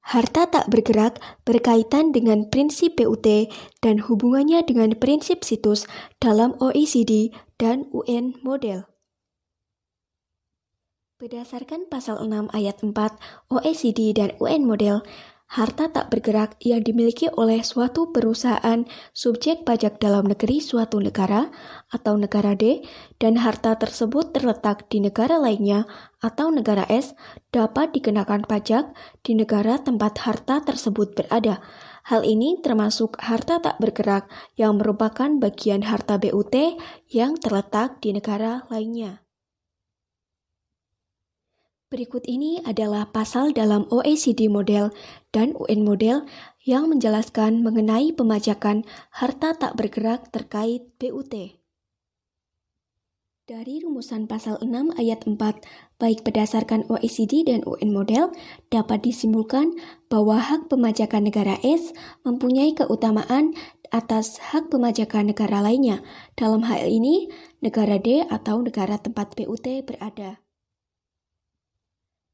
Harta tak bergerak berkaitan dengan prinsip BUT dan hubungannya dengan prinsip situs dalam OECD dan UN Model. Berdasarkan pasal 6 ayat 4 OECD dan UN Model, harta tak bergerak yang dimiliki oleh suatu perusahaan subjek pajak dalam negeri suatu negara atau negara D dan harta tersebut terletak di negara lainnya atau negara S dapat dikenakan pajak di negara tempat harta tersebut berada. Hal ini termasuk harta tak bergerak yang merupakan bagian harta BUT yang terletak di negara lainnya. Berikut ini adalah pasal dalam OECD Model dan UN Model yang menjelaskan mengenai pemajakan harta tak bergerak terkait BUT. Dari rumusan pasal 6 ayat 4, baik berdasarkan OECD dan UN Model, dapat disimpulkan bahwa hak pemajakan negara S mempunyai keutamaan atas hak pemajakan negara lainnya. Dalam hal ini, negara D atau negara tempat BUT berada.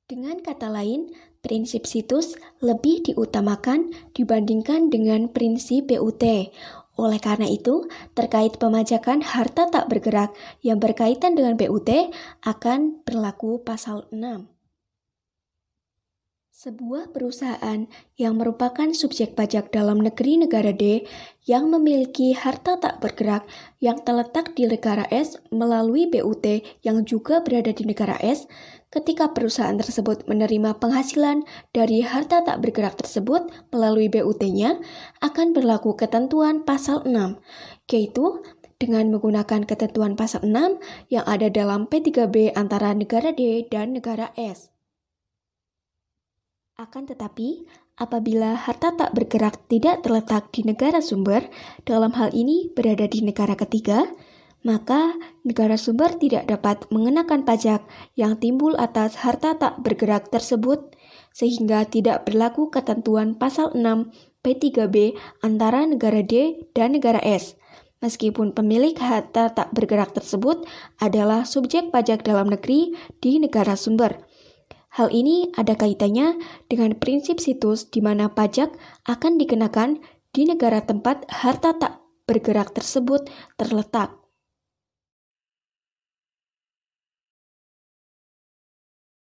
Dengan kata lain, prinsip situs lebih diutamakan dibandingkan dengan prinsip BUT. Oleh karena itu, terkait pemajakan harta tak bergerak yang berkaitan dengan BUT akan berlaku pasal 6. Sebuah perusahaan yang merupakan subjek pajak dalam negeri negara D yang memiliki harta tak bergerak yang terletak di negara S melalui BUT yang juga berada di negara S, ketika perusahaan tersebut menerima penghasilan dari harta tak bergerak tersebut melalui BUT-nya, akan berlaku ketentuan pasal 6, yaitu dengan menggunakan ketentuan pasal 6 yang ada dalam P3B antara negara D dan negara S. Akan tetapi, apabila harta tak bergerak tidak terletak di negara sumber, dalam hal ini berada di negara ketiga, maka negara sumber tidak dapat mengenakan pajak yang timbul atas harta tak bergerak tersebut, sehingga tidak berlaku ketentuan pasal 6 P3B antara negara D dan negara S. Meskipun pemilik harta tak bergerak tersebut adalah subjek pajak dalam negeri di negara sumber. Hal ini ada kaitannya dengan prinsip situs di mana pajak akan dikenakan di negara tempat harta tak bergerak tersebut terletak.